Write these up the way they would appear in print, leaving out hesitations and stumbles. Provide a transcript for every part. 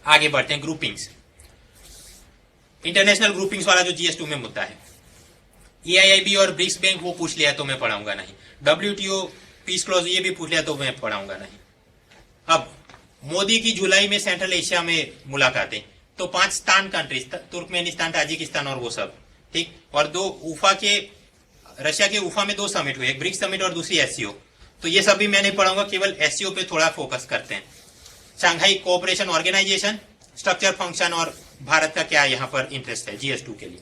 आगे बढ़ते हैं ग्रुपिंग्स। इंटरनेशनल ग्रुपिंग्स वाला जो GS2 में मुद्दा है, EIIB और ब्रिक्स बैंक वो पूछ लिया तो मैं पढ़ाऊंगा नहीं, WTO पीस क्लॉज ये भी पूछ लिया तो मैं पढ़ाऊंगा नहीं। अब मोदी की जुलाई में सेंट्रल एशिया में मुलाकातें, तो 5 स्तान कंट्रीज, तुर्कमेनिस्तान, ताजिकिस्तान और वो सब, ठीक। और 2 उफा के, रशिया के उफा में 2 समिट हुए, एक ब्रिक्स समिट और दूसरी SCO। तो ये सब भी मैं नहीं पढ़ाऊंगा, केवल SCO पे थोड़ा फोकस करते हैं। Shanghai cooperation organisation, structure, function और भारत का क्या यहाँ पर इंटरेस्ट है GS2 के लिए।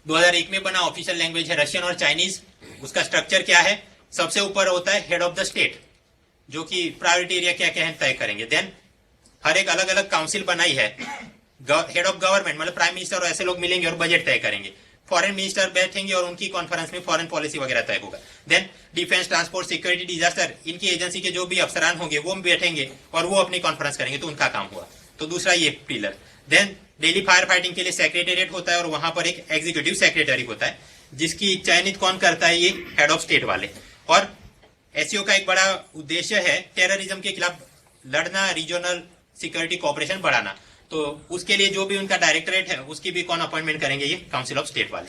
2001 में बना, ऑफिशियल लैंग्वेज है रशियन और चाइनीज। उसका स्ट्रक्चर क्या है, सबसे ऊपर होता है हेड ऑफ द स्टेट, जो कि प्रायोरिटी एरिया क्या क्या है तय करेंगे। देन हर एक अलग अलग काउंसिल बनाई है, हेड ऑफ गवर्नमेंट मतलब प्राइम मिनिस्टर और ऐसे लोग मिलेंगे और बजट तय करेंगे। फॉरेन मिनिस्टर बैठेंगे और उनकी कॉन्फ्रेंस में फॉरेन पॉलिसी वगैरह तय होगा। Then defence, transport, security, disaster, इनकी एजेंसी के जो भी अफसरान होंगे वो बैठेंगे और वो अपनी कॉन्फ्रेंस करेंगे, तो उनका काम हुआ। तो दूसरा ये pillar. Then daily fire fighting के लिए सेक्रेटेरिएट होता है और वहां पर एक एग्जीक्यूटिव सेक्रेटरी होता है, जिसकी चयनित कौन करता है, ये हेड ऑफ स्टेट वाले। और SCO का एक बड़ा उद्देश्य है टेररिज्म के खिलाफ लड़ना, रीजनल सिक्योरिटी कोऑपरेशन बढ़ाना। तो उसके लिए जो भी उनका डायरेक्टरेट है उसकी भी कौन अपॉइंटमेंट करेंगे, ये काउंसिल ऑफ स्टेट वाले,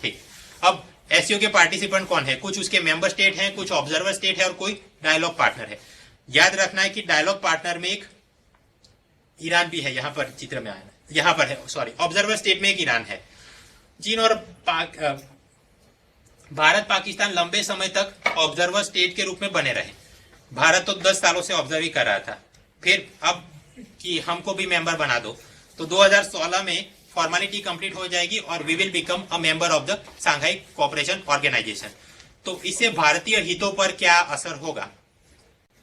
ठीक। अब SCO के पार्टिसिपेंट कौन है, कुछ उसके मेंबर स्टेट हैं, कुछ ऑब्जर्वर स्टेट है और कोई डायलॉग पार्टनर है। याद रखना है कि डायलॉग पार्टनर में एक ईरान भी है, यहां पर चित्र में आया, यहां पर है, सॉरी, ऑब्जर्वर स्टेट में एक ईरान है। चीन और भारत पाकिस्तान लंबे समय तक ऑब्जर्वर स्टेट के रूप में बने रहे। भारत तो 10 सालों से ऑब्जर्व ही कर रहा था, फिर अब कि हमको भी मेंबर बना दो, तो 2016 में फॉर्मेलिटी कंप्लीट हो जाएगी और we will become a member of the Shanghai cooperation organisation. तो इससे भारतीय हितों पर क्या असर होगा,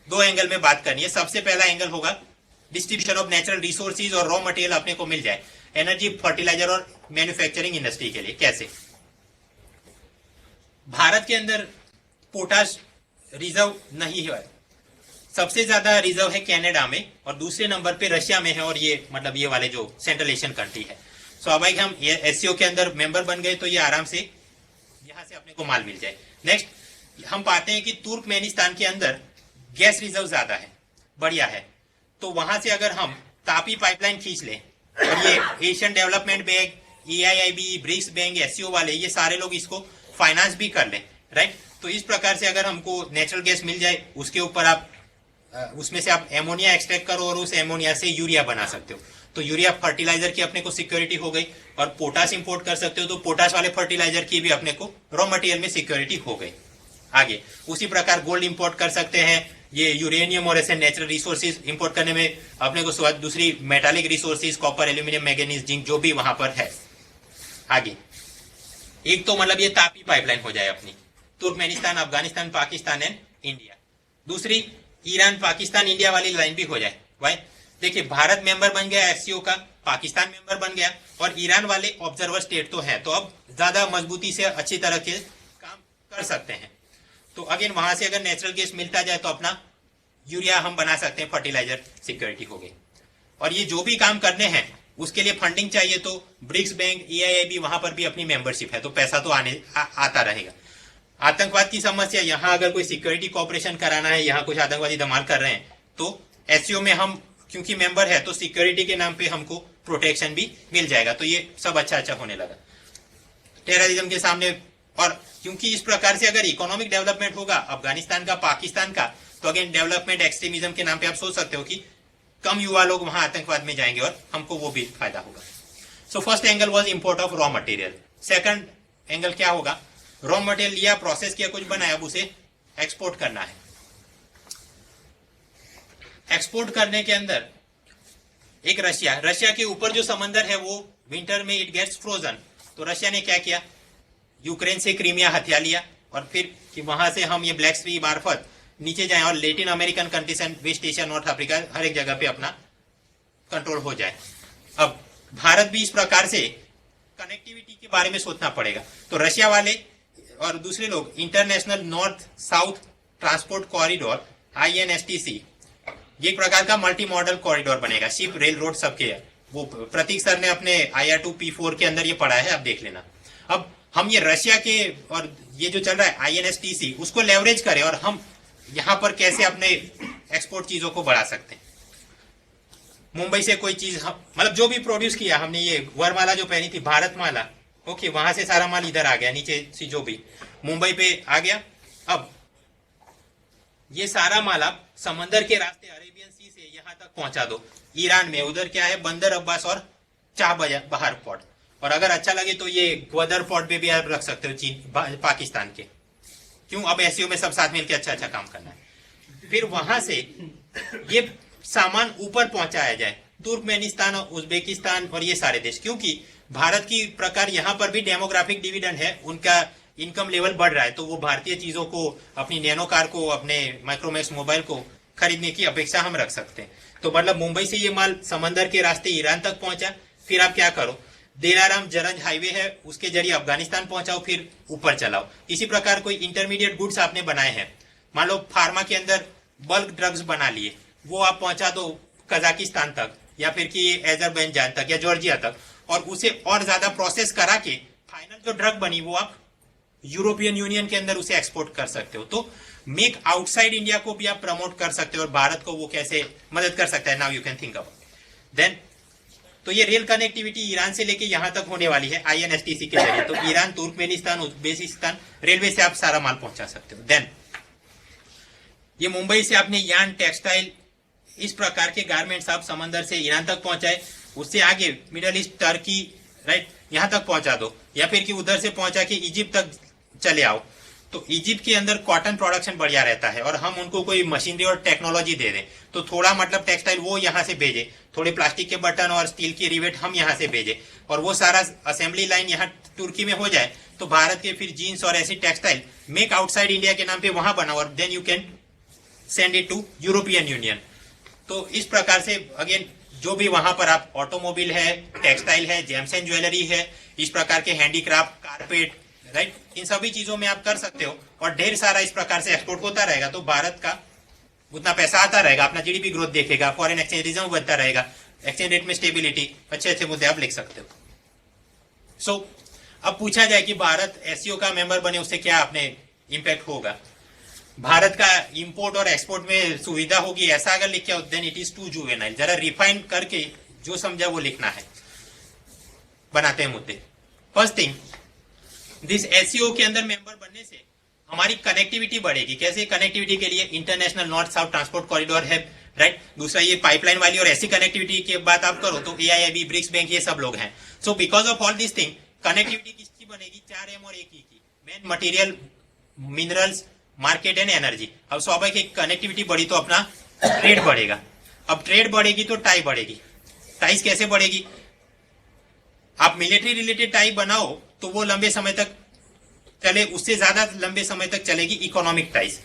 2 एंगल में बात करनी है। सबसे पहला एंगल होगा डिस्ट्रीब्यूशन ऑफ नेचुरल रिसोर्सेज और रॉ मटेरियल अपने को मिल जाए, एनर्जी, फर्टिलाइजर और मैन्युफैक्चरिंग इंडस्ट्री के लिए। कैसे, भारत के अंदर पोटाश रिजर्व नहीं है, सबसे ज्यादा रिजर्व है कनाडा में और दूसरे नंबर पे रशिया में है, और ये मतलब ये वाले जो सेंट्रल एशियन कंट्री है। स्वाभाविक हम ये SCO के अंदर मेंबर बन गए तो ये आराम से यहां से अपने को माल मिल जाए। नेक्स्ट हम पाते हैं कि तुर्कमेनिस्तान के अंदर गैस रिजर्व ज्यादा है, बढ़िया है, तो वहां से अगर हम तापी पाइपलाइन खींच लें और ये Asian development bank, EIIB, BRICS bank, SCO वाले ये सारे लोग इसको फाइनेंस भी कर लें, राइट। तो इस प्रकार से अगर हमको नेचुरल गैस मिल जाए, उसके ऊपर आप उसमें से आप एमोनिया एक्सट्रैक्ट करो और उस एमोनिया से यूरिया बना सकते हो, तो यूरिया फर्टिलाइजर की अपने को सिक्योरिटी हो गई। और पोटाश इंपोर्ट कर सकते हो, तो पोटाश वाले फर्टिलाइजर की भी अपने को रॉ मटेरियल में सिक्योरिटी हो गई। आगे उसी प्रकार गोल्ड इंपोर्ट कर सकते हैं, ये यूरेनियम और ऐसे नेचुरल रिसोर्सेज इंपोर्ट करने में अपने को दूसरी metallic resources, copper, aluminium, manganese, zinc जो भी वहां पर है। आगे एक तो मतलब ये तापी पाइपलाइन हो जाए अपनी, Turkmenistan, Afghanistan, Pakistan and India. दूसरी ईरान, पाकिस्तान, इंडिया वाली लाइन भी हो जाए। भाई देखिए, भारत मेंबर बन गया SCO का, पाकिस्तान मेंबर बन गया और ईरान वाले ऑब्जर्वर स्टेट तो है, तो अब ज्यादा मजबूती से अच्छी तरह के काम कर सकते हैं। तो अगेन वहां से अगर नेचुरल गैस मिलता जाए तो अपना यूरिया हम बना सकते हैं, फर्टिलाइजर सिक्योरिटी हो गई। और ये जो भी काम करने हैं उसके लिए फंडिंग चाहिए, तो ब्रिक्स बैंक, EIIB वहां पर भी अपनी मेंबरशिप है, तो पैसा तो आता रहेगा। आतंकवाद की समस्या, यहाँ अगर कोई सिक्योरिटी कॉपरेशन कराना है, यहाँ कुछ आतंकवादी धमाल कर रहे हैं, तो SCO में हम क्योंकि मेंबर है तो सिक्योरिटी के नाम पे हमको प्रोटेक्शन भी मिल जाएगा। तो ये सब अच्छा अच्छा होने लगा टेररिज्म के सामने। और क्योंकि इस प्रकार से अगर इकोनॉमिक डेवलपमेंट होगा अफगानिस्तान का, पाकिस्तान का, तो अगेन डेवलपमेंट एक्सट्रीमिज्म के नाम पे आप सोच सकते हो कि कम युवा लोग वहां आतंकवाद में जाएंगे और हमको वो भी फायदा होगा। So first angle was import of raw material. Second angle क्या होगा, रॉ मटेरियल लिया, प्रोसेस किया, कुछ बनाया, अब उसे एक्सपोर्ट करना है। एक्सपोर्ट करने के अंदर एक रशिया के ऊपर जो समंदर है वो विंटर में इट गेट्स फ्रोजन, तो रशिया ने क्या किया, यूक्रेन से क्रीमिया हथिया लिया और फिर कि वहां से हम ये ब्लैक सी मार्फत नीचे जाएं और Latin American countries and West Asia, North Africa, हर एक जगह पे अपना कंट्रोल हो जाए। अब भारत भी इस प्रकार से कनेक्टिविटी के बारे में सोचना पड़ेगा। तो रशिया वाले और दूसरे लोग international north south transport corridor INSTC, ये एक प्रकार का मल्टी मॉडल कॉरिडोर बनेगा, शिप, रेल, रोड सबके। वो प्रतीक सर ने अपने IR2 P4 के अंदर ये पढ़ा है, आप देख लेना। अब हम ये रशिया के और ये जो चल रहा है INSTC उसको लेवरेज करें और हम यहाँ पर कैसे अपने एक्सपोर्ट चीजों को बढ़ा सकते हैं। मुंबई से कोई चीज मतलब जो भी प्रोड्यूस किया हमने, ये वरमाला जो पहनी थी भारत माला, ओके, वहां से सारा माल इधर आ गया, नीचे से जो भी मुंबई पे आ गया। अब ये सारा माल आप समंदर के रास्ते अरेबियन सी से यहां तक पहुंचा दो ईरान में, उधर क्या है बंदर अब्बास और चाह बहार पोर्ट, और अगर अच्छा लगे तो ये ग्वादर पोर्ट पे भी आप रख सकते हो चीन पाकिस्तान के। क्यों? अब एसईओ में सब साथ मिलकर अच्छा अच्छा काम करना है। फिर वहां से ये सामान ऊपर पहुंचाया जाए तुर्कमेनिस्तान और उज्बेकिस्तान और ये सारे देश, क्योंकि भारत की प्रकार यहाँ पर भी डेमोग्राफिक डिविडेंड है, उनका इनकम लेवल बढ़ रहा है, तो वो भारतीय चीजों को, अपनी नैनो कार को, अपने माइक्रोमैक्स मोबाइल को खरीदने की अपेक्षा हम रख सकते हैं। तो मतलब मुंबई से ये माल समंदर के रास्ते ईरान तक पहुंचा, फिर आप क्या करो, दिलाराम जरंज हाईवे है उसके जरिए अफगानिस्तान पहुंचाओ, फिर ऊपर चलाओ। इसी प्रकार कोई इंटरमीडिएट गुड्स आपने बनाए हैं, मान लो फार्मा के अंदर बल्क ड्रग्स बना लिए, वो आप पहुंचा दो कजाकिस्तान तक या फिर कि अजरबैजान तक या जॉर्जिया तक, और उसे और ज्यादा प्रोसेस करा के फाइनल जो ड्रग बनी वो आप यूरोपियन यूनियन के अंदर उसे एक्सपोर्ट कर सकते हो। तो मेक आउटसाइड इंडिया को भी आप प्रमोट कर सकते हो, और भारत को वो कैसे मदद कर सकता है, now you can think about then. तो ये रेल कनेक्टिविटी ईरान से लेके यहां तक होने वाली है INSTC के जरिए। तो ईरान, तुर्कमेनिस्तान, उज्बेकिस्तान रेलवे से आप सारा माल पहुंचा सकते हो। देन ये मुंबई से आपने यार्न, टेक्सटाइल, इस प्रकार के गारमेंट्स आप समंदर से ईरान तक पहुंचाए, उससे आगे मिडल ईस्ट, टर्की, राइट, यहां तक पहुंचा दो, या फिर कि उधर से पहुंचा के इजिप्ट तक चले आओ। तो इजिप्ट के अंदर कॉटन प्रोडक्शन बढ़िया रहता है, और हम उनको कोई मशीनरी और टेक्नोलॉजी दे दें तो थोड़ा मतलब टेक्सटाइल वो यहाँ से भेजे, थोड़े प्लास्टिक के बटन और स्टील की रिवेट हम यहाँ से भेजे, और वो सारा असेंबली लाइन यहाँ तुर्की में हो जाए, तो भारत के फिर जीन्स और ऐसी टेक्सटाइल मेक आउटसाइड इंडिया के नाम पे वहां बनाओ, और then you can send it to European union. तो इस प्रकार से अगेन जो भी वहां पर आप ऑटोमोबाइल है, टेक्सटाइल है, जेम्स एंड ज्वेलरी है, इस प्रकार के हैंडीक्राफ्ट, कारपेट, राइट, इन सभी चीजों में आप कर सकते हो, और ढेर सारा इस प्रकार से एक्सपोर्ट होता रहेगा, तो भारत का उतना पैसा आता रहेगा, अपना GDP ग्रोथ देखेगा, फॉरेन एक्सचेंज रिजर्व बनता रहेगा, एक्सचेंज रेट में स्टेबिलिटी, अच्छे अच्छे मुद्दे आप लिख सकते हो। सो अब पूछा जाए कि भारत SCO का मेंबर बने उससे क्या अपने इंपैक्ट होगा, भारत का इंपोर्ट और एक्सपोर्ट में सुविधा होगी, ऐसा अगर लिखा हो then it is too juvenile. जरा रिफाइन करके जो समझा वो लिखना है, बनाते हैं मुद्दे। फर्स्ट थिंग, दिस SCO के अंदर मेंबर बनने से हमारी कनेक्टिविटी बढ़ेगी। कैसे कनेक्टिविटी के लिए international north south transport corridor है, राइट। दूसरा ये पाइपलाइन वाली और ऐसी कनेक्टिविटी की बात आप करो तो AIIB, ब्रिक्स बैंक, ये सब लोग हैं। So because of all this thing connectivity किसकी बनेगी, 4M और 1E की, main material, minerals, market and energy. अब स्वाभाविक कनेक्टिविटी बढ़ी तो अपना ट्रेड बढ़ेगा, अब ट्रेड बढ़ेगी तो टाई बढ़ेगी। टाइस कैसे बढ़ेगी, आप मिलिट्री रिलेटेड टाई बनाओ तो वो लंबे समय तक चले, उससे ज्यादा लंबे समय तक चलेगी इकोनॉमिक टाइस।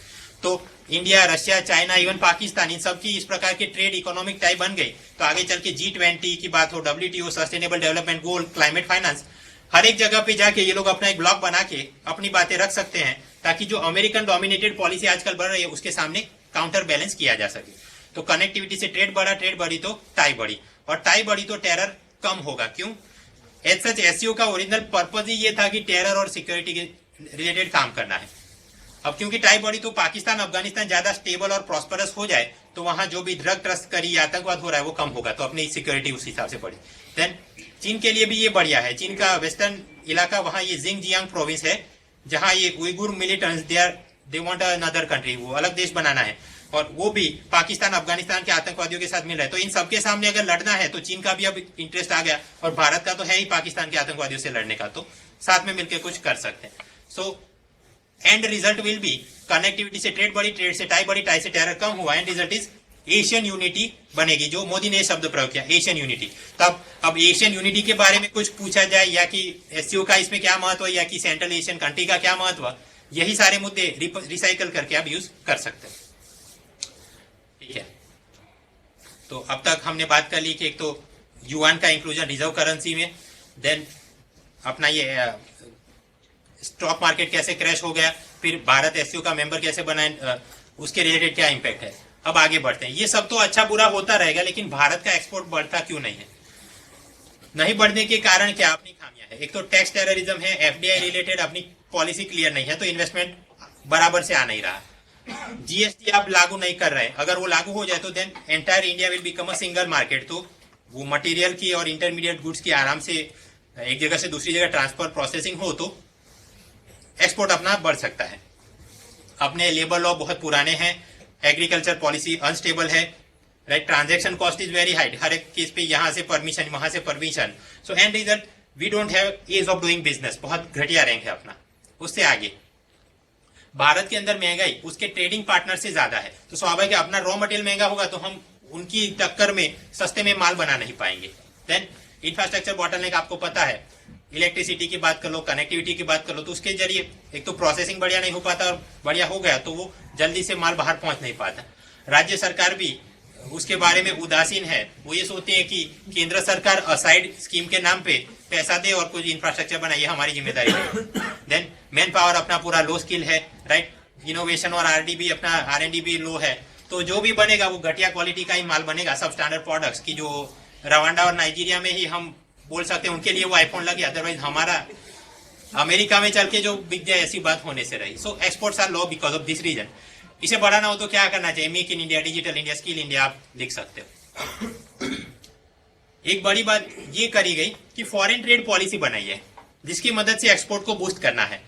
तो India, Russia, China, even Pakistan, इन सब की इस प्रकार के ट्रेड इकोनॉमिक टाई बन गई तो आगे चल के G20 की बात हो, WTO, sustainable development goal, climate finance, हर एक जगह पे जाके ये लोग अपना एक ब्लॉक बना के अपनी बातें रख सकते हैं, ताकि जो अमेरिकन डोमिनेटेड पॉलिसी आजकल बढ़ रही है उसके सामने काउंटर बैलेंस किया जा सके। तो कनेक्टिविटी से ट्रेड बढ़ा, ट्रेड बढ़ी तो टाई बढ़ी, और टाई बढ़ी तो टेरर कम होगा। क्यों? एज सच SCO का ओरिजिनल पर्पज ही ये था कि टेरर और सिक्योरिटी के रिलेटेड काम करना है। अब क्योंकि टाई बढ़ी तो पाकिस्तान, अफगानिस्तान ज्यादा स्टेबल और प्रॉस्परस हो जाए तो वहां जो भी ड्रग तस्करी, आतंकवाद हो रहा है वो कम होगा, तो अपनी सिक्योरिटी उस हिसाब से बढ़ी। देन चीन के लिए भी ये बढ़िया है। चीन का वेस्टर्न इलाका, वहां ये जिंगजियांग प्रोविंस है, जहां ये Uyghur militants they want another country, वो अलग देश बनाना है, और वो भी पाकिस्तान, अफगानिस्तान के आतंकवादियों के साथ मिल रहा है। तो इन सबके सामने अगर लड़ना है तो चीन का भी अब इंटरेस्ट आ गया, और भारत का तो है ही पाकिस्तान के आतंकवादियों से लड़ने का, तो साथ में मिलकर कुछ कर सकते हैं। सो and result will be connectivity से ट्रेड बढ़ी, ट्रेड से टाई बढ़ी, टाई से टेरर कम हुआ, and result is Asian unity बनेगी, जो मोदी ने शब्द प्रयोग किया, एशियन यूनिटी। तब अब एशियन यूनिटी के बारे में कुछ पूछा जाए, या कि SCO का इसमें क्या महत्व है, या कि सेंट्रल एशियन कंट्री का क्या महत्व, यही सारे मुद्दे रिसाइकल करके आप यूज कर सकते हैं। ठीक है, तो अब तक हमने बात कर ली कि एक तो युआन का इंक्लूजन रिजर्व करेंसी में, देन अपना ये स्टॉक मार्केट कैसे क्रैश हो गया, फिर भारत SCO का मेंबर कैसे बनाए, उसके रिलेटेड क्या इंपैक्ट है। अब आगे बढ़ते हैं। ये सब तो अच्छा बुरा होता रहेगा, लेकिन भारत का एक्सपोर्ट बढ़ता क्यों नहीं है? नहीं बढ़ने के कारण क्या अपनी खामियां है। एक तो टैक्स टेररिज्म है, FDI रिलेटेड अपनी पॉलिसी क्लियर नहीं है, तो इन्वेस्टमेंट बराबर से आ नहीं रहा। जीएसटी आप लागू नहीं कर रहे हैं, अगर वो लागू हो जाए तो then entire India will become a single market. तो वो मटेरियल की और इंटरमीडिएट गुड्स की आराम से एक जगह से दूसरी जगह ट्रांसफर प्रोसेसिंग हो तो एक्सपोर्ट अपना बढ़ सकता है। अपने लेबर लॉ बहुत पुराने हैं, एग्रीकल्चर पॉलिसी अनस्टेबल है, right, transaction cost is very high, हर एक केस पे यहाँ से परमिशन वहां से permission, so and result we don't have ease of doing business, बहुत घटिया रैंक है अपना। उससे आगे भारत के अंदर महंगाई उसके ट्रेडिंग पार्टनर से ज्यादा है, तो स्वाभाविक है अपना रॉ मटेरियल महंगा होगा तो हम उनकी टक्कर में सस्ते में माल बना नहीं पाएंगे। देन इंफ्रास्ट्रक्चर बॉटलनेक आपको पता है, इलेक्ट्रिसिटी की बात कर लो, कनेक्टिविटी की बात कर लो, तो उसके जरिए एक तो प्रोसेसिंग बढ़िया नहीं हो पाता और बढ़िया हो गया तो वो जल्दी से माल बाहर पहुंच नहीं पाता। राज्य सरकार भी उसके बारे में उदासीन है, वो ये सोचते हैं कि केंद्र सरकार असाइड स्कीम के नाम पे पैसा दे और कुछ इंफ्रास्ट्रक्चर बनाए, ये हमारी जिम्मेदारी है। देन मैन पावर अपना पूरा लो स्किल है, राइट, इनोवेशन और आरडीबी अपना आरएनडी भी लो है, तो जो भी बनेगा वो घटिया क्वालिटी का ही माल बनेगा, सब स्टैंडर्ड प्रोडक्ट्स की जो रवांडा और नाइजीरिया में ही हम बोल सकते हैं उनके लिए वो आईफोन लगे, अदरवाइज हमारा अमेरिका में चल के जो बिक जाए ऐसी बात होने से रही। So exports are low because of this reason. इसे बढ़ाना हो तो क्या करना चाहिए? Make in India, digital India, skill India आप लिख सकते हो। एक बड़ी बात ये करी गई कि फॉरेन ट्रेड पॉलिसी बनाई है जिसकी मदद से एक्सपोर्ट को बूस्ट करना है।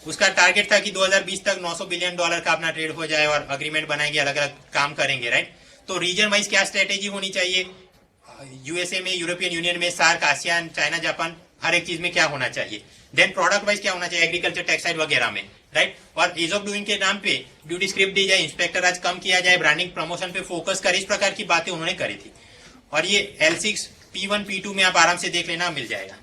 उसका टारगेट था कि 2020 तक $900 बिलियन का अपना ट्रेड हो जाए और अग्रीमेंट बनाएंगे, अलग अलग काम करेंगे, राइट। तो रीजन वाइज क्या स्ट्रेटेजी होनी चाहिए? यूएसए में, यूरोपियन यूनियन में, सार्क, आसियान, चाइना, जापान, हर एक चीज में क्या होना चाहिए। देन प्रोडक्ट वाइज क्या होना चाहिए, एग्रीकल्चर, टेक्सटाइल वगैरह में, राइट। और ईज ऑफ डूइंग के नाम पे ड्यूटी स्क्रिप्ट दी जाए, इंस्पेक्टर आज कम किया जाए, ब्रांडिंग प्रमोशन पे फोकस करे, इस प्रकार की बातें उन्होंने करी थी। और ये L6, P1, P2 में आप आराम से देख लेना, मिल जाएगा।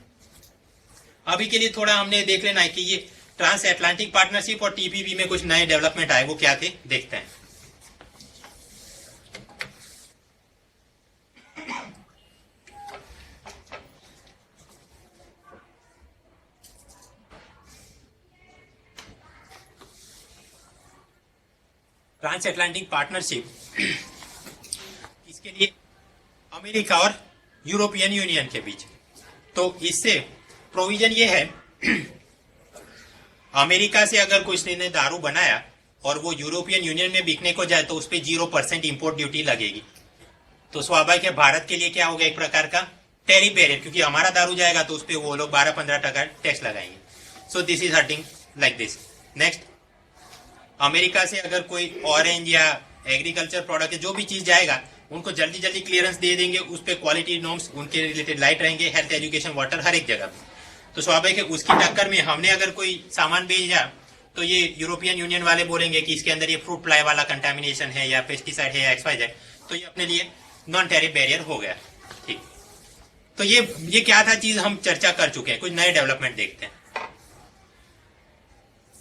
अभी के लिए थोड़ा हमने देख लेना है कि ये ट्रांस अटलांटिक पार्टनरशिप और TPP में कुछ नए डेवलपमेंट आए, वो क्या थे देखते हैं। ट्रांस अटलांटिक पार्टनरशिप इसके लिए अमेरिका और यूरोपियन यूनियन के बीच, तो इससे प्रोविजन ये है अमेरिका से अगर किसी ने दारू बनाया और वो यूरोपियन यूनियन में बिकने को जाए तो उस पर 0% इंपोर्ट ड्यूटी लगेगी। तो स्वाभाविक है भारत के लिए क्या होगा, एक प्रकार का टैरिफ बैरियर, क्योंकि हमारा दारू जाएगा तो उस पर वो लोग 12-15% टैक्स लगाएंगे। So this is hurting like this. Next, America से अगर कोई ऑरेंज या एग्रीकल्चर प्रोडक्ट जो भी चीज जाएगा उनको जल्दी जल्दी क्लियरेंस दे देंगे, उस पर क्वालिटी नॉर्म्स उनके रिलेटेड लाइट रहेंगे, हेल्थ, एजुकेशन, वाटर, हर एक जगह। तो स्वाभाविक है उसकी टक्कर में हमने अगर कोई सामान भेजा तो ये यूरोपियन यूनियन वाले बोलेंगे कि इसके अंदर ये फ्रूट फ्लाई वाला कंटामिनेशन है या पेस्टिसाइड है या XYZ, तो ये अपने लिए नॉन टैरिफ बैरियर हो गया। ठीक, तो ये क्या था चीज हम चर्चा कर चुके हैं, कुछ नए डेवलपमेंट देखते हैं।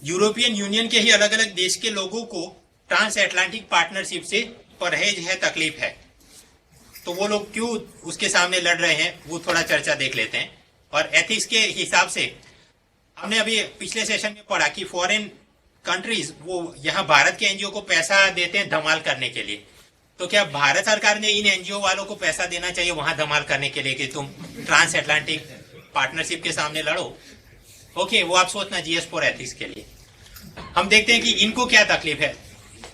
यूरोपियन यूनियन के ही अलग अलग देश के लोगों को ट्रांस अटलांटिक पार्टनरशिप से परहेज है, तकलीफ है, तो वो लोग क्यों उसके सामने लड़ रहे हैं वो थोड़ा चर्चा देख लेते हैं। और एथिक्स के हिसाब से हमने अभी पिछले सेशन में पढ़ा कि फॉरेन कंट्रीज वो यहाँ भारत के एनजीओ को पैसा देते हैं धमाल करने के लिए, तो क्या भारत सरकार ने इन एनजीओ वालों को पैसा देना चाहिए वहां धमाल करने के लिए कि तुम ट्रांस अटलांटिक पार्टनरशिप के सामने लड़ो? ओके, वो आप सोचना GS4 एथिक्स के लिए। हम देखते हैं कि इनको क्या तकलीफ है।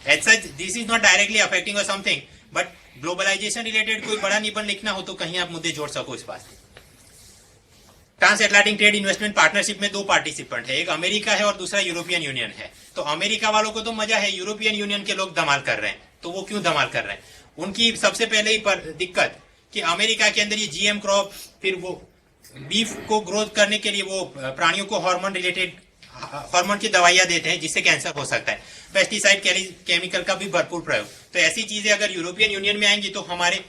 As such this is not directly affecting और समथिंग, बट ग्लोबलाइजेशन रिलेटेड कोई बड़ा निबंध लिखना हो तो कहीं आप मुद्दे जोड़ सको इस बात। Trans Atlantic trade investment partnership में 2 पार्टिसिपेंट है, एक अमेरिका है और दूसरा यूरोपियन यूनियन है। तो अमेरिका वालों को तो मजा है, यूरोपियन यूनियन के लोग धमाल कर रहे हैं, तो वो क्यों धमाल कर रहे हैं? उनकी सबसे पहले ही पर दिक्कत कि अमेरिका के अंदर ये GM क्रॉप, फिर वो बीफ को ग्रोथ करने के लिए वो प्राणियों को हार्मोन की दवाइयां देते हैं जिससे कैंसर हो सकता है, पेस्टिसाइड, केमिकल का भी भरपूर प्रयोग। तो ऐसी चीजें अगर यूरोपियन यूनियन में आएंगी तो हमारे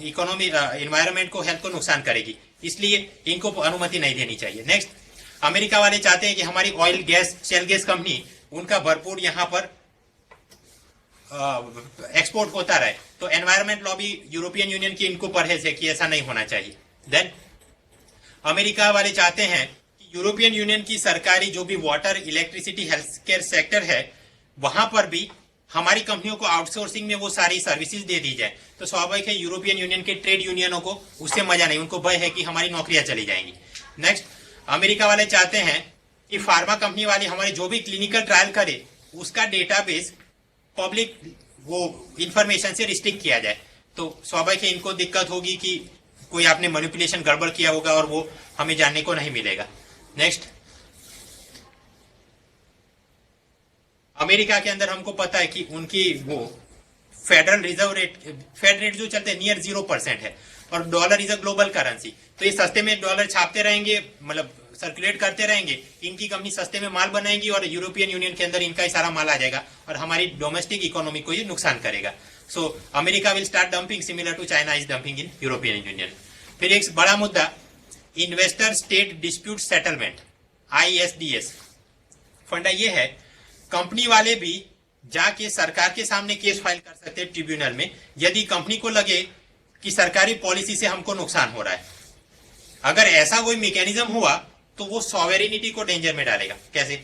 इकोनॉमी, एनवायरनमेंट को, हेल्थ को नुकसान करेगी, इसलिए इनको अनुमति नहीं देनी चाहिए। नेक्स्ट, अमेरिका वाले चाहते हैं कि हमारी oil, gas, shell gas company उनका भरपूर यहाँ पर एक्सपोर्ट होता रहे, तो एनवायरमेंट लॉ भी यूरोपियन यूनियन की इनको परहेज है कि ऐसा नहीं होना चाहिए। देन अमेरिका वाले चाहते हैं कि यूरोपियन यूनियन की सरकारी जो भी water, electricity, health care sector है वहां पर भी हमारी कंपनियों को आउटसोर्सिंग में वो सारी सर्विसेज दे दी जाए। तो स्वाभाविक है यूरोपियन यूनियन के ट्रेड यूनियनों को उससे मजा नहीं, उनको भय है कि हमारी नौकरियां चली जाएंगी। नेक्स्ट, अमेरिका वाले चाहते हैं कि फार्मा कंपनी वाले हमारे जो भी क्लिनिकल ट्रायल करे उसका डेटाबेस पब्लिक वो इंफॉर्मेशन से रिस्ट्रिक्ट किया जाए, तो स्वाभाविक है इनको दिक्कत होगी कि कोई आपने मैनिपुलेशन गड़बड़ किया होगा और वो हमें जानने को नहीं मिलेगा। नेक्स्ट, अमेरिका के अंदर हमको पता है कि उनकी वो federal reserve rate, fed rate जो चलते हैं नियर 0% है, और dollar is a global currency, तो ये सस्ते में डॉलर छापते रहेंगे, मतलब सर्कुलेट करते रहेंगे, इनकी कंपनी सस्ते में माल बनाएगी और यूरोपियन यूनियन के अंदर इनका ही सारा माल आ जाएगा और हमारी डोमेस्टिक इकोनॉमी को ये नुकसान करेगा। So America will start dumping similar to China is dumping in European union. फिर एक बड़ा मुद्दा, investor state dispute settlement, ISDS। फंडा ये है, कंपनी वाले भी जाके सरकार के सामने केस फाइल कर सकते हैं ट्रिब्यूनल में, यदि कंपनी को लगे कि सरकारी पॉलिसी से हमको नुकसान हो रहा है। अगर ऐसा कोई मैकेनिज्म हुआ तो वो सॉवेरिनिटी को डेंजर में डालेगा। कैसे?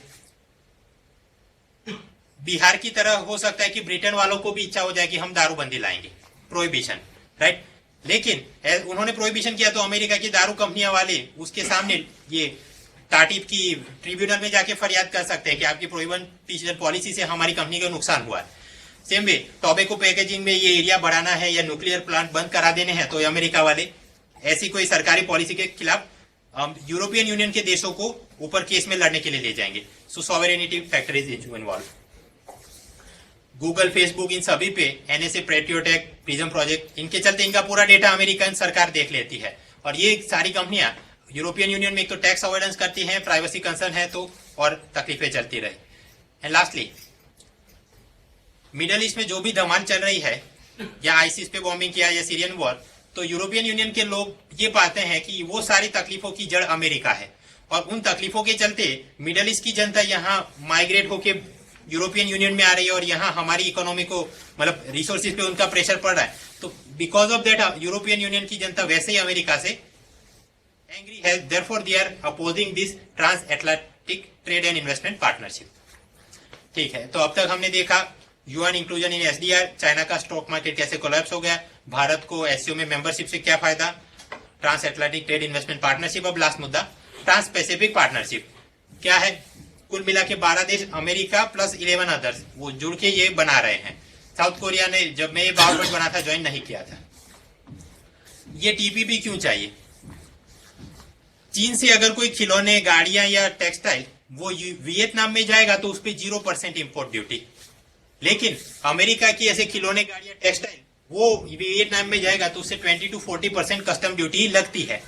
बिहार की तरह हो सकता है कि ब्रिटेन वालों को भी इच्छा हो जाए कि हम दारूबंदी लाएंगे, प्रोहिबिशन, राइट? लेकिन उन्होंने प्रोहिबिशन किया तो अमेरिका की दारू कंपनियां वाले उसके सामने ये टाटिप की ट्रिब्यूनल में जाके फरियाद कर सकते हैं कि आपकी प्रोहिबिशन पॉलिसी से हमारी कंपनी को नुकसान हुआ है। सेम वे टोबैको पैकेजिंग में ये एरिया बढ़ाना है या न्यूक्लियर प्लांट बंद करा देने हैं, तो अमेरिका वाले ऐसी कोई सरकारी पॉलिसी के खिलाफ यूरोपियन यूनियन के देशों को ऊपर केस में लड़ने के लिए ले जाएंगे। So sovereignty factor is involve. Google, Facebook, इन सभी पे NSA, Patriot Act, Prism project, इनके चलते इनका पूरा डेटा अमेरिकन सरकार देख लेती है और ये सारी कंपनियां यूरोपियन यूनियन में एक तो टैक्स अवॉइडेंस करती हैं, प्राइवेसी कंसर्न है तो और तकलीफें चलती रही। एंड लास्टली, मिडल ईस्ट में जो भी धमाल चल रही है, या आईसिस पे बॉम्बिंग किया या सीरियन वॉर, तो यूरोपियन यूनियन के लोग ये पाते हैं कि वो सारी तकलीफों की जड़ अमेरिका है और उन तकलीफों के चलते मिडल ईस्ट की जनता यहाँ माइग्रेट होके यूरोपियन यूनियन में आ रही है और यहाँ हमारी इकोनॉमी को, मतलब रिसोर्सेज पे उनका प्रेशर पड़ रहा है। तो because of that European union की जनता वैसे ही अमेरिका से एंग्री है, therefore they are opposing this trans Atlantic trade and investment partnership. ठीक है, तो अब तक हमने देखा yuan inclusion in SDR, China का स्टॉक मार्केट कैसे कोलैप्स हो गया, भारत को SCO में मेंबरशिप से क्या फायदा, trans Atlantic trade investment partnership. अब लास्ट मुद्दा, ट्रांस पैसिफिक पार्टनरशिप क्या है? कुल मिला के 12 देश, अमेरिका प्लस 11 अदर्स, वो जुड़ के ये बना रहे हैं। साउथ कोरिया ने जब मैं ये बाउंड बना था ज्वाइन नहीं किया था। ये TPP क्यों चाहिए? चीन से अगर कोई खिलौने, गाड़ियां या टेक्सटाइल वो वियतनाम में जाएगा तो उस पर 0% इंपोर्ट ड्यूटी, लेकिन अमेरिका की ऐसे खिलौने, गाड़ियां, टेक्सटाइल वो वियतनाम में जाएगा तो उससे 20 to 40% कस्टम ड्यूटी लगती है।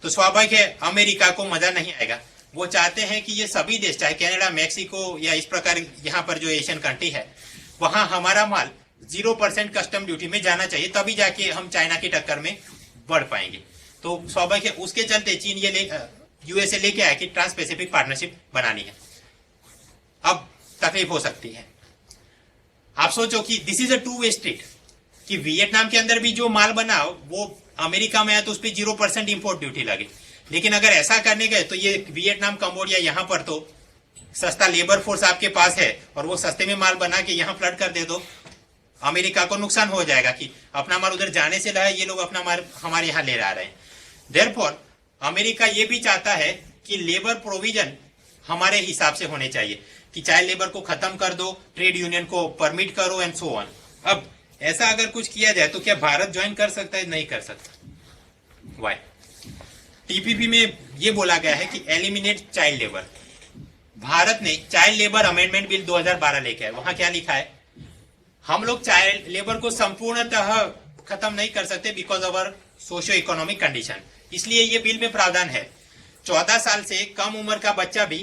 तो स्वाभाविक है अमेरिका को मजा नहीं आएगा। वो चाहते हैं कि ये सभी देश, चाहे कनाडा, मैक्सिको या इस प्रकार यहाँ पर जो एशियन कंट्री है, वहां हमारा माल 0% कस्टम ड्यूटी में जाना चाहिए, तभी जाके हम चाइना की टक्कर में बढ़ पाएंगे। तो स्वाभाविक है उसके चलते चीन ये USA लेके आया कि ट्रांस पैसिफिक पार्टनरशिप बनानी है। अब तकलीफ हो सकती है, आप सोचो कि this is a two way street, कि वियतनाम के अंदर भी जो माल बनाओ वो अमेरिका में आया तो उस पर 0% इंपोर्ट ड्यूटी लगे, लेकिन अगर ऐसा करने गए तो ये वियतनाम, कंबोडिया, यहाँ पर तो सस्ता लेबर फोर्स आपके पास है और वो सस्ते में माल बना के यहाँ फ्लड कर दे दो, अमेरिका को नुकसान हो जाएगा कि अपना माल उधर जाने से रहा है, ये लोग अपना माल हमारे यहाँ ले आ रहे हैं। देयरफॉर अमेरिका ये भी चाहता है कि लेबर प्रोविजन हमारे हिसाब से होने चाहिए, कि चाइल्ड लेबर को खत्म कर दो, ट्रेड यूनियन को परमिट करो एंड सो ऑन। अब ऐसा अगर कुछ किया जाए तो क्या भारत ज्वाइन कर सकता है? नहीं कर सकता। वाई? TPP में ये बोला गया है कि एलिमिनेट चाइल्ड लेबर। भारत ने चाइल्ड लेबर अमेंडमेंट बिल 2012 लेके आए, वहां क्या लिखा है? हम लोग चाइल्ड लेबर को संपूर्णतः खत्म नहीं कर सकते because of our socio economic condition, इसलिए ये बिल में प्रावधान है 14 साल से कम उम्र का बच्चा भी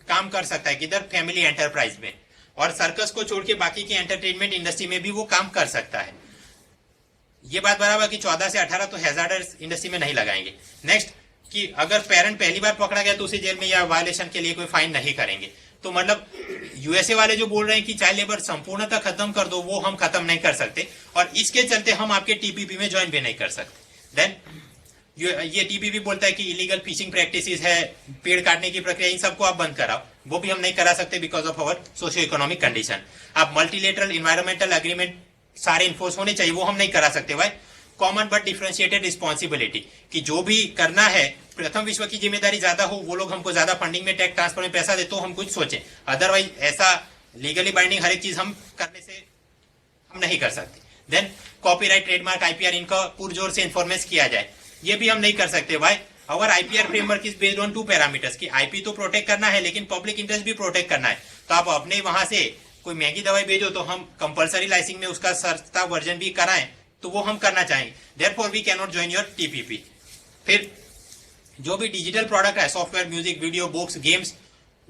काम कर सकता है, किधर? फैमिली एंटरप्राइज में, और सर्कस को छोड़ के बाकी की एंटरटेनमेंट इंडस्ट्री में भी वो काम कर सकता है। ये बात बराबर कि 14 से 18 तो हैजार्डस इंडस्ट्री में नहीं लगाएंगे। नेक्स्ट, कि अगर पेरेंट पहली बार पकड़ा गया तो उसे जेल में या वायलेशन के लिए कोई फाइन नहीं करेंगे। तो मतलब USA वाले जो बोल रहे हैं कि चाइल्ड लेबर संपूर्णतः खत्म कर दो, वो हम खत्म नहीं कर सकते और इसके चलते हम आपके TPP में ज्वाइन भी नहीं कर सकते। देन ये TPP बोलता है कि इलीगल फिशिंग प्रैक्टिसेस है, पेड़ काटने की प्रक्रिया, इन सबको आप बंद कराओ, वो भी हम नहीं करा सकते because of our socio economic condition. आप मल्टीलेटरल इन्वायरमेंटल एग्रीमेंट सारे इन्फोर्स होने चाहिए, वो हम नहीं करा सकते। Why? Common but differentiated responsibility, कि जो भी करना है प्रथम विश्व की जिम्मेदारी ज्यादा हो, वो लोग हमको ज्यादा फंडिंग में, टेक ट्रांसफर में पैसा दे तो हम कुछ सोचें, अदरवाइज ऐसा लीगली बाइंडिंग हर एक चीज हम करने से हम नहीं कर सकते। देन कॉपीराइट, ट्रेडमार्क, आईपीआर, इनका पुरजोर से इन्फॉर्मेंस किया जाए, ये भी हम नहीं कर सकते। भाई our IPR framework is based on 2 parameters की आईपी तो प्रोटेक्ट करना है लेकिन पब्लिक इंटरेस्ट भी प्रोटेक्ट करना है। तो आप अपने वहां से कोई महंगी दवाई भेजो तो हम कंपलसरी लाइसेंसिंग में उसका सस्ता वर्जन भी कराएं तो वो हम करना चाहेंगे। Therefore we can not join your TPP. फिर जो भी डिजिटल प्रोडक्ट है, software, music, video, books, games,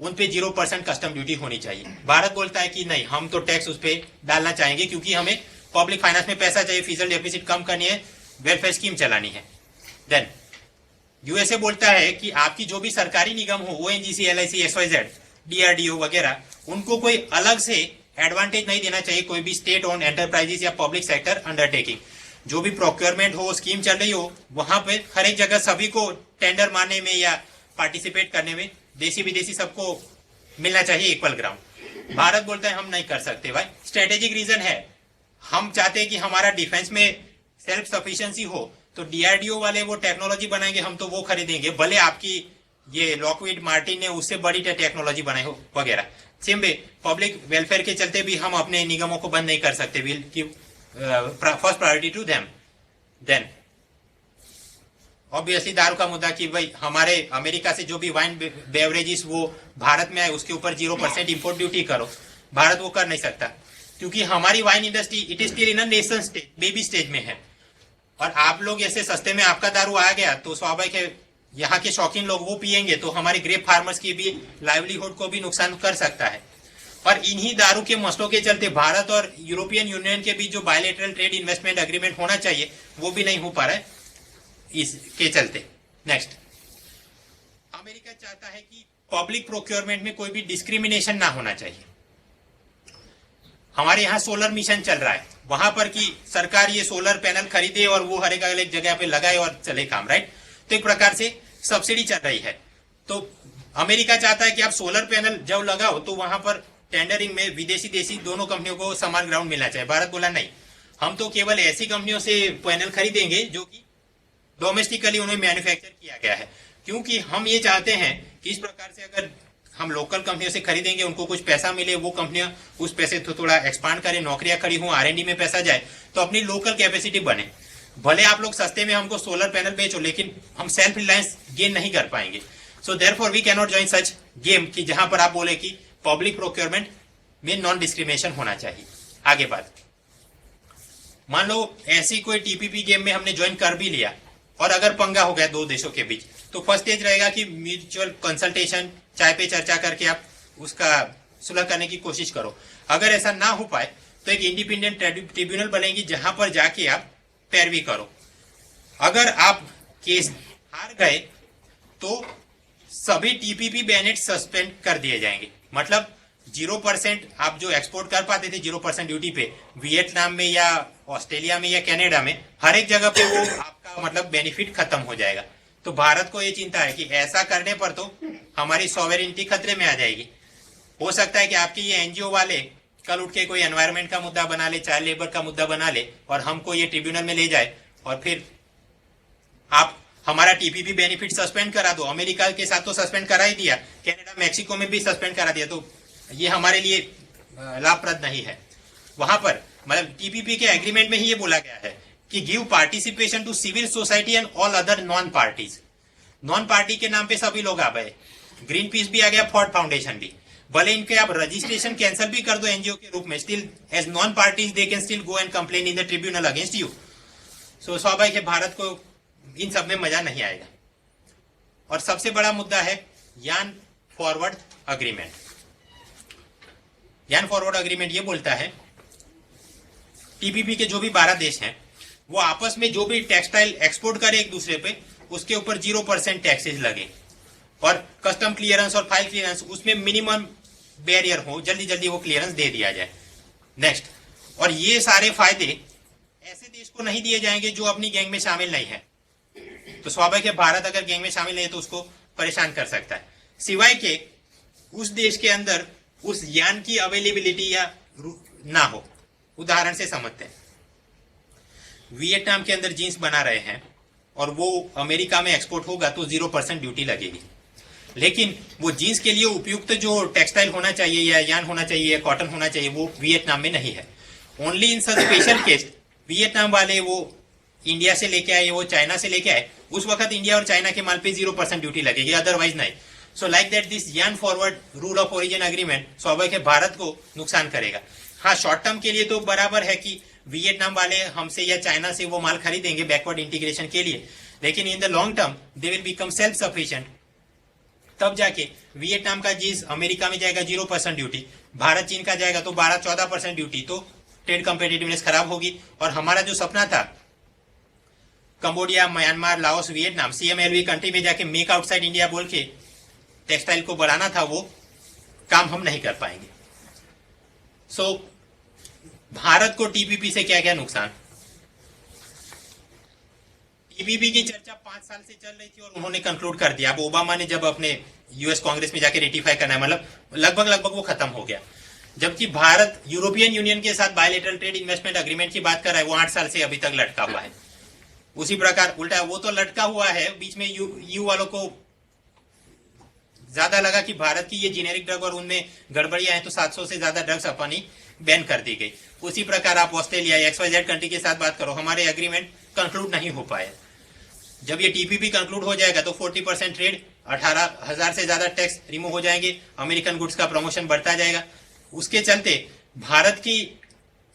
उन पे 0% कस्टम ड्यूटी होनी चाहिए। भारत बोलता है कि नहीं, हम तो टैक्स उस पर डालना चाहेंगे क्योंकि हमें पब्लिक फाइनेंस में पैसा चाहिए, फिजिकल डेफिसिट कम करनी है, वेलफेयर स्कीम चलानी है। देन यूएसए बोलता है कि आपकी जो भी सरकारी निगम हो, ओएनजीसी, एलआईसी, एसवाईजेड, डीआरडीओ वगैरह, उनको कोई अलग से एडवांटेज नहीं देना चाहिए कोई भी स्टेट ओन एंटरप्राइजेस या पब्लिक सेक्टर अंडरटेकिंग। जो भी प्रोक्योरमेंट हो, स्कीम चल रही हो, वहां पे हर एक जगह सभी को टेंडर मारने में या पार्टिसिपेट करने में देसी विदेशी सबको मिलना चाहिए इक्वल ग्राउंड। भारत बोलता है हम नहीं कर सकते। भाई स्ट्रेटेजिक रीजन है, हम चाहते हैं कि हमारा डिफेंस में सेल्फ सफिशिएंसी हो, तो डीआरडीओ वाले वो टेक्नोलॉजी बनाएंगे, हम तो वो खरीदेंगे, भले आपकी ये लॉकहीड मार्टिन ने उससे बड़ी टेक्नोलॉजी बनाई हो वगैरह। सेम वे पब्लिक वेलफेयर के चलते भी हम अपने निगमों को बंद नहीं कर सकते। Will give first priority to them. Then obviously दारू का मुद्दा कि भाई हमारे अमेरिका से जो भी वाइन बेवरेजेस वो भारत में आए उसके ऊपर 0% इंपोर्ट ड्यूटी करो। भारत वो कर नहीं सकता क्योंकि हमारी wine industry it is still in a nation stage, baby stage में है। और आप लोग ऐसे सस्ते में आपका दारू आ गया तो स्वाभाविक है यहाँ के शौकीन लोग वो पिएंगे तो हमारे ग्रेप फार्मर्स की भी लाइवलीहुड को भी नुकसान कर सकता है। और इन्हीं दारू के मसलों के चलते भारत और यूरोपियन यूनियन के बीच जो बायलैटरल ट्रेड इन्वेस्टमेंट एग्रीमेंट होना चाहिए वो भी नहीं हो पा रहा है इसके चलते। नेक्स्ट, अमेरिका चाहता है कि पब्लिक प्रोक्योरमेंट में कोई भी डिस्क्रिमिनेशन ना होना चाहिए। हमारे यहाँ सोलर मिशन चल रहा है, वहां पर कि सरकार ये सोलर पैनल खरीदे और वो हर एक जगह पे लगाए और चले काम, राइट। तो एक प्रकार से सब्सिडी चल रही है। तो अमेरिका चाहता है कि आप सोलर पैनल जब लगाओ तो वहां पर टेंडरिंग में विदेशी देशी दोनों कंपनियों को समान ग्राउंड मिलना चाहिए। भारत बोला नहीं, हम तो केवल ऐसी कंपनियों से पैनल खरीदेंगे जो कि डोमेस्टिकली उन्हें मैन्युफैक्चर किया गया है, क्योंकि हम ये चाहते हैं कि इस प्रकार से अगर हम लोकल कंपनियों से खरीदेंगे उनको कुछ पैसा मिले, वो कंपनियां उस पैसे तो थोड़ा एक्सपांड करें, नौकरियां खड़ी हो, आरएनडी में पैसा जाए तो अपनी लोकल कैपेसिटी बने। भले आप लोग सस्ते में हमको सोलर पैनल बेचो लेकिन हम सेल्फ रिलायंस गेन नहीं कर पाएंगे। So therefore we can not join such game कि जहां पर आप बोले कि पब्लिक प्रोक्योरमेंट में नॉन डिस्क्रिमिनेशन होना चाहिए। आगे बात, मान लो ऐसी कोई टीपीपी गेम में हमने ज्वाइन कर भी लिया और अगर पंगा हो गया दो देशों के बीच, तो फर्स्ट स्टेज रहेगा कि म्यूचुअल कंसल्टेशन, चाय पे चर्चा करके आप उसका सुलह करने की कोशिश करो। अगर ऐसा ना हो पाए तो एक इंडिपेंडेंट ट्रिब्यूनल बनेगी जहां पर जाके आप पैरवी करो। अगर आप केस हार गए तो सभी टीपीपी बैनेट सस्पेंड कर दिए जाएंगे। मतलब 0% आप जो एक्सपोर्ट कर पाते थे 0% ड्यूटी पे वियतनाम में या ऑस्ट्रेलिया में या कनाडा में, हर एक जगह पे वो आपका मतलब बेनिफिट खत्म हो जाएगा। तो भारत को ये चिंता है कि ऐसा करने पर तो हमारी सॉवेरेनिटी खतरे में आ जाएगी। हो सकता है कि आपके ये एनजीओ वाले कल उठ के कोई एनवायरमेंट का मुद्दा बना ले, चाइल्ड लेबर का मुद्दा बना ले और हमको ये ट्रिब्यूनल में ले जाए और फिर आप हमारा टीपीपी बेनिफिट सस्पेंड करा दो। अमेरिका के साथ तो सस्पेंड करा ही दिया, कनाडा, मैक्सिको में भी सस्पेंड करा दिया, तो ये हमारे लिए लाभप्रद नहीं है। वहां पर मतलब टीपीपी के एग्रीमेंट में ही ये बोला गया है कि give participation to civil society and all other non parties. Non party के नाम पे सभी लोग आ गए, ग्रीन पीस भी आ गया, फोर्ड फाउंडेशन भी। भले इनके आप रजिस्ट्रेशन कैंसिल भी कर दो एनजीओ के रूप में, still as non parties they can still go and complain in the tribunal against you. So स्वाभाविक है भारत को इन सब में मजा नहीं आएगा। और सबसे बड़ा मुद्दा है यान फॉरवर्ड अग्रीमेंट। यान फॉरवर्ड अग्रीमेंट ये बोलता है टीपीपी के जो भी 12 देश हैं वो आपस में जो भी टेक्सटाइल एक्सपोर्ट करे एक दूसरे पे उसके ऊपर 0% टैक्सेस लगे और कस्टम क्लियरेंस और फाइल क्लियरेंस उसमें मिनिमम बैरियर हो, जल्दी जल्दी वो क्लियरेंस दे दिया जाए। नेक्स्ट, और ये सारे फायदे ऐसे देश को नहीं दिए जाएंगे जो अपनी गैंग में शामिल नहीं है। तो स्वाभाविक है भारत अगर गैंग में शामिल नहीं है तो उसको परेशान कर सकता है, सिवाय के उस देश के अंदर उस यान की अवेलेबिलिटी या ना हो। उदाहरण से समझते हैं, वियतनाम के अंदर जींस बना रहे हैं और वो अमेरिका में एक्सपोर्ट होगा तो 0% ड्यूटी लगेगी। लेकिन वो जीन्स के लिए उपयुक्त जो टेक्सटाइल होना चाहिए या यान होना चाहिए या कॉटन होना चाहिए वो वियतनाम में नहीं है। Only in such special case Vietnam वाले वो इंडिया से लेके आए, वो चाइना से लेके आए, उस वक्त इंडिया और चाइना के माल पे 0% ड्यूटी लगेगी, अदरवाइज नहीं। सो लाइक दैट दिस यान forward rule of origin agreement स्वाभाविक है भारत को नुकसान करेगा। हाँ, शॉर्ट टर्म के लिए तो बराबर है कि वियतनाम वाले हमसे या चाइना से वो माल खरीदेंगे बैकवर्ड इंटीग्रेशन के लिए, लेकिन in the long term they will become self sufficient. तब जाके वियतनाम का जींस अमेरिका में जाएगा 0% ड्यूटी, भारत चीन का जाएगा तो 12-14% ड्यूटी, तो ट्रेड कंपेटिटिवनेस खराब होगी। और हमारा जो सपना था Cambodia, Myanmar, Laos, Vietnam CMLV country में जाके मेक आउटसाइड इंडिया बोल के टेक्सटाइल को बढ़ाना था, वो काम हम नहीं कर पाएंगे। सो भारत को TPP से क्या क्या नुकसान? TPP की चर्चा 5 साल से चल रही थी और उन्होंने कंक्लूड कर दिया। अब ओबामा ने जब अपने US कांग्रेस में जाके रेटिफाई करना है, मतलब लगभग वो खत्म हो गया। जबकि भारत यूरोपियन यूनियन के साथ बायलैटरल ट्रेड इन्वेस्टमेंट एग्रीमेंट की बात कर रहा है, वो 8 साल से अभी तक लटका हुआ है। उसी प्रकार उल्टा वो तो लटका हुआ है, बीच में यू वालों को ज्यादा लगा कि भारत की ये जेनेरिक ड्रग और उनमें गड़बड़ियां हैं, तो 700 से ज्यादा ड्रग्स अपनी बैन कर दी गई। उसी प्रकार आप ऑस्ट्रेलिया XYZ कंट्री के साथ बात करो, हमारे एग्रीमेंट कंक्लूड नहीं हो पाए। जब ये TPP कंक्लूड हो जाएगा तो 40% ट्रेड, 18,000 से ज्यादा टैक्स रिमूव हो जाएंगे, अमेरिकन गुड्स का प्रमोशन बढ़ता जाएगा। उसके चलते भारत की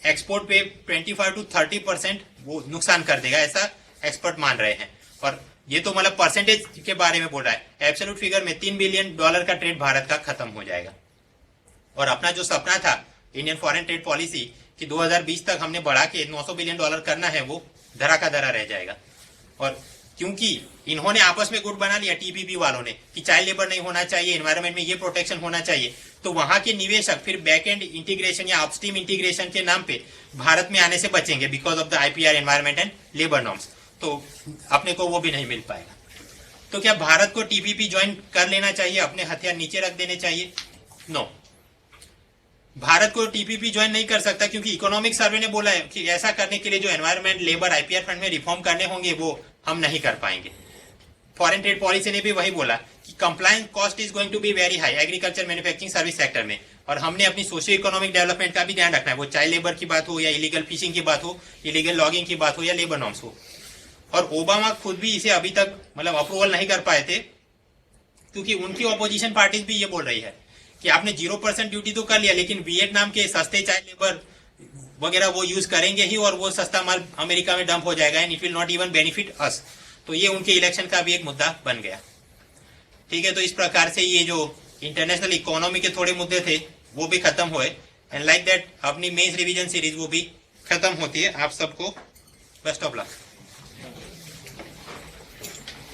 एक्सपोर्ट पे 25 to 30% वो नुकसान कर देगा, ऐसा एक्सपर्ट मान रहे हैं। और ये तो मतलब परसेंटेज के बारे में बोल रहा है, एब्सोल्यूट फिगर में $3 बिलियन का ट्रेड भारत का खत्म हो जाएगा। और अपना जो सपना था इंडियन फॉरेन ट्रेड पॉलिसी कि 2020 तक हमने बढ़ा के $900 बिलियन करना है, वो धरा का धरा रह जाएगा। और क्योंकि इन्होंने आपस में गुट बना लिया TPP वालों ने कि चाइल्ड लेबर नहीं होना चाहिए, एनवायरमेंट में ये प्रोटेक्शन होना चाहिए, तो वहां के निवेशक फिर बैक एंड इंटीग्रेशन या अपस्ट्रीम इंटीग्रेशन के नाम पे भारत में आने से बचेंगे because of the IPR environment and labour norms, तो अपने को वो भी नहीं मिल पाएगा। तो क्या भारत को TPP ज्वाइन कर लेना चाहिए, अपने हथियार नीचे रख देने चाहिए? नो, भारत को TPP ज्वाइन नहीं कर सकता, क्योंकि इकोनॉमिक सर्वे ने बोला है कि ऐसा करने के लिए जो एनवायरमेंट, लेबर, IPR फंड में रिफॉर्म करने होंगे वो हम नहीं कर पाएंगे। फॉरेन ट्रेड पॉलिसी ने भी वही बोला कि compliance cost is going to be very high agriculture, manufacturing, service sector में, और हमने अपनी सोशियो इकोनॉमिक डेवलपमेंट का भी ध्यान रखना है, वो चाइल्ड लेबर की बात हो या इलीगल फिशिंग की बात हो, इलीगल लॉगिंग की बात हो या लेबर नॉर्म्स हो। और ओबामा खुद भी इसे अभी तक मतलब अप्रूवल नहीं कर पाए थे, क्योंकि उनकी ऑपोजिशन पार्टीज भी ये बोल रही है कि आपने 0% ड्यूटी तो कर लिया, लेकिन वियतनाम के सस्ते चाइल्ड लेबर वगैरह वो यूज करेंगे ही और वो सस्ता माल अमेरिका में डंप हो जाएगा and it will not even benefit अस। तो ये उनके इलेक्शन का भी एक मुद्दा बन गया। ठीक है, तो इस प्रकार से ये जो इंटरनेशनल इकोनॉमी के थोड़े मुद्दे थे वो भी खत्म हुए, एंड लाइक दैट अपनी मेंस रिवीजन सीरीज वो भी खत्म होती है। आप सबको बेस्ट ऑफ लक।